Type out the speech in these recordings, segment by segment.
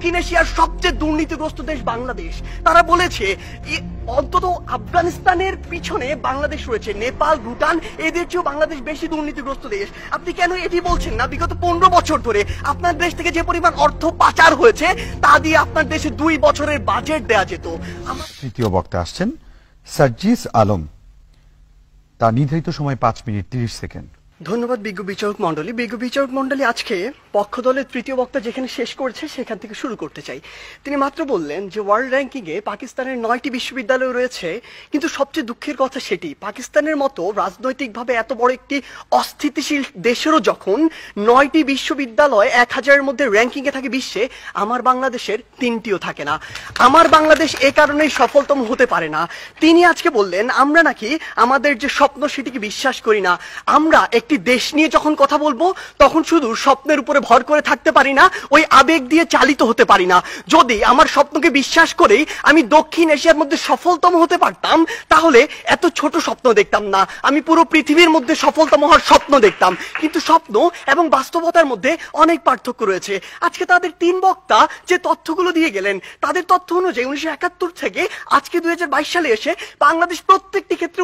দক্ষিণ এশিয়ার সবচেয়ে দুর্নীতিগ্রস্ত দেশ বাংলাদেশ। তারা বলেছে অন্তত আফগানিস্তানের পিছনে বাংলাদেশ রয়েছে, নেপাল, ভুটান এদের চেয়েও বাংলাদেশ বেশি দুর্নীতিগ্রস্ত দেশ। আপনি কেন এটি বলছেন না? বিগত 15 বছর ধরে আপনার দেশ থেকে যে পরিমাণ অর্থ পাচার হয়েছে তা দিয়ে আপনার দেশে 2 বছরের বাজেট দেয়া যেত। তৃতীয় বক্তা আসছেন সার্জিস আলম, তার নির্ধারিত সময় 5 মিনিট 30 সেকেন্ড। ধন্যবাদ বিজ্ঞ বিচারক মন্ডলী। বিজ্ঞ বিচারক মন্ডলী, আজকে পক্ষ দলের তৃতীয় বক্তা যেখানে শেষ করেছে সেখান থেকে শুরু করতে চাই। তিনি মাত্র বললেন যে ওয়ার্ল্ড র্যাঙ্কিং এ পাকিস্তানের 9টি বিশ্ববিদ্যালয় রয়েছে, কিন্তু সবচেয়ে দুঃখের কথা সেটি পাকিস্তানের মতো রাজনৈতিকভাবে এত বড় একটি অস্থিতিশীল দেশেরও যখন 9টি বিশ্ববিদ্যালয় 1000-এর মধ্যে র্যাঙ্কিং এ থাকে বিশ্বে, আমার বাংলাদেশের 3টিও থাকে না। আমার বাংলাদেশ এ কারণেই সফলতম হতে পারে না। তিনি আজকে বললেন আমরা নাকি আমাদের যে স্বপ্ন সেটিকে বিশ্বাস করি না। আমরা একটি দেশ নিয়ে যখন কথা বলবো তখন শুধু স্বপ্নের উপরে ভর করে থাকতে পারি না, ওই আবেগ দিয়ে চালিত হতে পারি না। যদি আমার স্বপ্নকে বিশ্বাস করেই আমি দক্ষিণ এশিয়ার মধ্যে সফলতম হতে পারতাম তাহলে এত ছোট স্বপ্ন দেখতাম না, আমি পুরো পৃথিবীর মধ্যে সফলতম হওয়ার স্বপ্ন দেখতাম। কিন্তু স্বপ্ন এবং বাস্তবতার মধ্যে অনেক পার্থক্য রয়েছে। আজকে তাদের 3 বক্তা যে তথ্যগুলো দিয়ে গেলেন, তাদের তথ্য অনুযায়ী 1971 থেকে আজকে 2022 সালে এসে বাংলাদেশ প্রত্যেকটি ক্ষেত্রে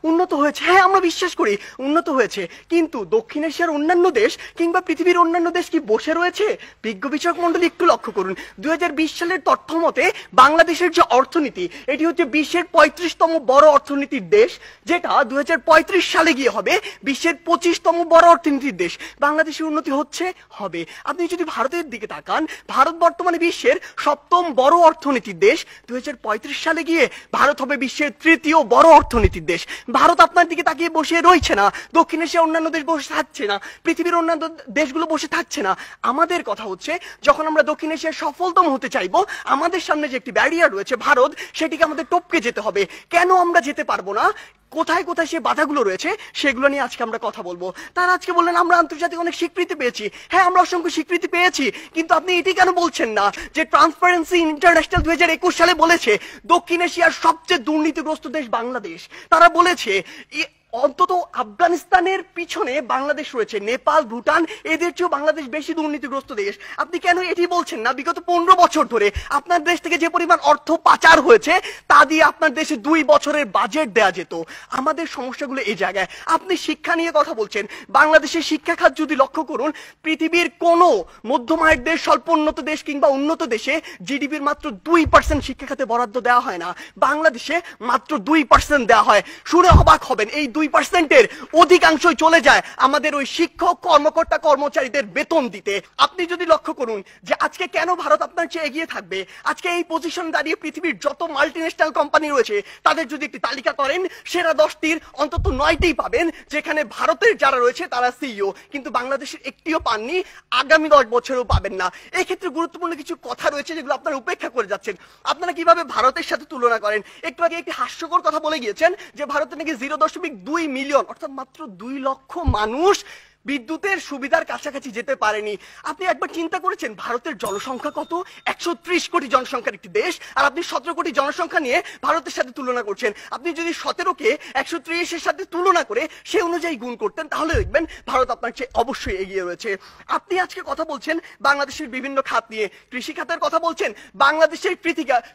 উন্নত হয়েছে। হ্যাঁ, আমরা বিশ্বাস করি উন্নত হয়েছে, কিন্তু দক্ষিণ এশিয়ার অন্যান্য দেশ কিংবা পৃথিবীর অন্যান্য দেশ কি বসে রয়েছে? বিজ্ঞ বিচারক মন্ডলী একটু লক্ষ্য করুন, 2020 সালের তথ্য মতে বাংলাদেশের যে অর্থনীতি এটি হচ্ছে বিশ্বের 35তম বড় অর্থনীতির দেশ, যেটা 2035 সালে গিয়ে হবে বিশ্বের 25তম বড় অর্থনীতির দেশ। বাংলাদেশের উন্নতি হচ্ছে, হবে। আপনি যদি ভারতের দিকে তাকান, ভারত বর্তমানে বিশ্বের 7ম বড় অর্থনীতির দেশ, 2035 সালে গিয়ে ভারত হবে বিশ্বের 3য় বড় অর্থনীতির দেশ। ভারত আপনার দিকে তাকিয়ে বসে রয়েছে না, দক্ষিণ এশিয়ার অন্যান্য দেশ বসে থাকছে না, পৃথিবীর অন্যান্য দেশগুলো বসে থাকছে না। আমাদের কথা হচ্ছে যখন আমরা দক্ষিণ এশিয়ার সফলতম হতে চাইবো, আমাদের সামনে যে একটি ব্যারিয়ার রয়েছে ভারত, সেটিকে আমাদের টপকে যেতে হবে। কেন আমরা যেতে পারবো না, কোথায় কোথায় সে বাধাগুলো রয়েছে সেগুলো নিয়ে আজকে আমরা কথা বলবো। তারা আজকে বললেন আমরা আন্তর্জাতিক অনেক স্বীকৃতি পেয়েছি। হ্যাঁ, আমরা অসংখ্য স্বীকৃতি পেয়েছি, কিন্তু আপনি এটি কেন বলছেন না যে ট্রান্সপারেন্সি ইন্টারন্যাশনাল 2021 সালে বলেছে দক্ষিণ এশিয়ার সবচেয়ে দুর্নীতিগ্রস্ত দেশ বাংলাদেশ। তারা বলেছে অন্তত আফগানিস্তানের পিছনে বাংলাদেশ রয়েছে, নেপাল, ভুটান এদের চেয়েও বাংলাদেশ বেশি দুর্নীতিগ্রস্ত দেশ। আপনি কেন এটি বলছেন না? বিগত 15 বছর ধরে আপনার দেশ থেকে যে পরিমাণ অর্থ পাচার হয়েছে তা দিয়ে আপনার দেশে 2 বছরের বাজেট দেয়া যেত। আমাদের সমস্যাগুলো এই জায়গায়। আপনি শিক্ষা নিয়ে কথা বলছেন, বাংলাদেশের শিক্ষা খাত যদি লক্ষ্য করুন, পৃথিবীর কোনো মধ্যম আয়ের দেশ, স্বল্প উন্নত দেশ কিংবা উন্নত দেশে জিডিপির মাত্র 2% শিক্ষা খাতে বরাদ্দ দেওয়া হয় না, বাংলাদেশে মাত্র 2% দেওয়া হয়। শুনে অবাক হবেন, এই 2%-এর অধিকাংশই চলে যায় আমাদের ওই শিক্ষক, কর্মকর্তা, কর্মচারীদের বেতন দিতে। আপনি যদি লক্ষ্য করুন যে আজকে কেন ভারত আপনার চেয়ে এগিয়ে থাকবে, আজকে এই পজিশন দাঁড়িয়ে পৃথিবীর যত মাল্টিন্যাশনাল কোম্পানি রয়েছে তাদের যদি একটি তালিকা করেন, সেরা 10টির অন্তত 9টিই পাবেন যেখানে ভারতের যারা রয়েছে তারা সিইও, কিন্তু বাংলাদেশের একটিও পাননি, আগামী 10 বছরেও পাবেন না। এক্ষেত্রে গুরুত্বপূর্ণ কিছু কথা রয়েছে যেগুলো আপনারা উপেক্ষা করে যাচ্ছেন। আপনারা কিভাবে ভারতের সাথে তুলনা করেন? একটু আগে একটি হাস্যকর কথা বলে গিয়েছেন যে ভারতে নাকি 0.2 মিলিয়ন অর্থাৎ মাত্র 2 লক্ষ মানুষ বিদ্যুতের সুবিধার কাছাকাছি যেতে পারেনি। আপনি একবার চিন্তা করেছেন ভারতের জনসংখ্যা কত? 130 কোটি জনসংখ্যার একটি দেশ, আর আপনি 17 কোটি জনসংখ্যা নিয়ে ভারতের সাথে তুলনা করছেন। আপনি যদি 17কে 130-এর সাথে তুলনা করে সে অনুযায়ী গুণ করতেন তাহলে দেখবেন ভারত আপনার চেয়ে অবশ্যই এগিয়ে রয়েছে। আপনি আজকে কথা বলছেন বাংলাদেশের বিভিন্ন খাত নিয়ে, কৃষি খাতের কথা বলছেন। বাংলাদেশের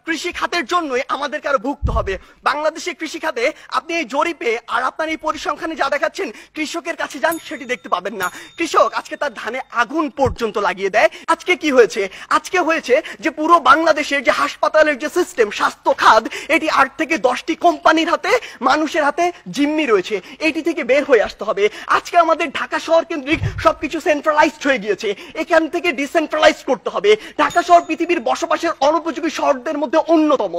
কৃষি খাতের জন্যই আমাদেরকে আরো ভুগতে হবে। বাংলাদেশের কৃষি খাতে আপনি এই জরিপে আর আপনার এই পরিসংখ্যানে যা দেখাচ্ছেন, কৃষকের কাছে যান সেটি দেখতে পাবেন না। কৃষক আজকে তার ধানে আগুন পর্যন্ত লাগিয়ে দেয়। আজকে কি হয়েছে? আজকে হয়েছে যে পুরো বাংলাদেশের যে হাসপাতালের যে সিস্টেম, স্বাস্থ্য খাত, এটি 8 থেকে 10টি কোম্পানির হাতে, মানুষের হাতে জিম্মি রয়েছে। এটি থেকে বের হয়ে আসতে হবে। আজকে আমাদের ঢাকা শহর কেন্দ্রিক সবকিছু সেন্ট্রালাইজড হয়ে গিয়েছে, এখান থেকে ডিসেন্ট্রালাইজ করতে হবে। ঢাকা শহর পৃথিবীর বসবাসের অনুপযোগী শহরদের মধ্যে অন্যতম।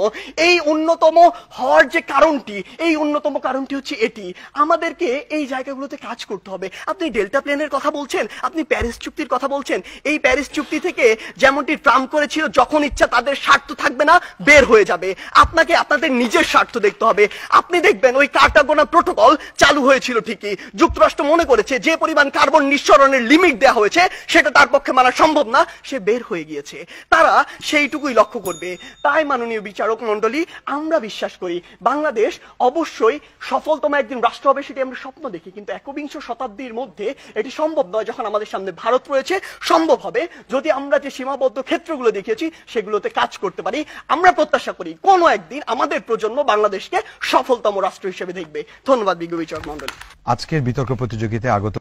এই অন্যতম হওয়ার যে কারণটি, এই অন্যতম কারণটি হচ্ছে এটি। আমাদেরকে এই জায়গাগুলোতে কাজ করতে হবে। আপনি ডেল্টা প্লেনের কথা বলছেন, আপনি প্যারিস চুক্তির কথা বলছেন। এই প্যারিস চুক্তি থেকে যেমনটি ট্রাম্প করেছিল, যখন ইচ্ছা তাদের স্বার্থ থাকবে না, বের হয়ে যাবে। আপনাকে আপনাদের নিজের স্বার্থ দেখতে হবে। আপনি দেখবেন ওই কার্টাগোনা প্রোটোকল চালু হয়েছিল ঠিকই, যুক্তরাষ্ট্র মনে করেছে যে পরিমাণ কার্বন নিঃসরণের লিমিট দেওয়া হয়েছে সেটা তার পক্ষে মানা সম্ভব না, সে বের হয়ে গিয়েছে। তারা সেইটুকুই লক্ষ্য করবে। তাই মাননীয় বিচারক মন্ডলী, আমরা বিশ্বাস করি বাংলাদেশ অবশ্যই সফলতম একদিন রাষ্ট্র হবে, সেটি আমরা স্বপ্ন দেখি, কিন্তু 21 শতাব্দীর মধ্যে এটি সম্ভব নয় যখন আমাদের সামনে ভারত রয়েছে। সম্ভব হবে যদি আমরা যে সীমাবদ্ধ ক্ষেত্রগুলো দেখিয়েছি সেগুলোতে কাজ করতে পারি। আমরা প্রত্যাশা করি কোনো একদিন আমাদের প্রজন্ম বাংলাদেশকে সফলতম রাষ্ট্র হিসেবে দেখবে। ধন্যবাদ বিজ্ঞ বিচারক মন্ডলী। আজকের বিতর্ক প্রতিযোগিতায় আগত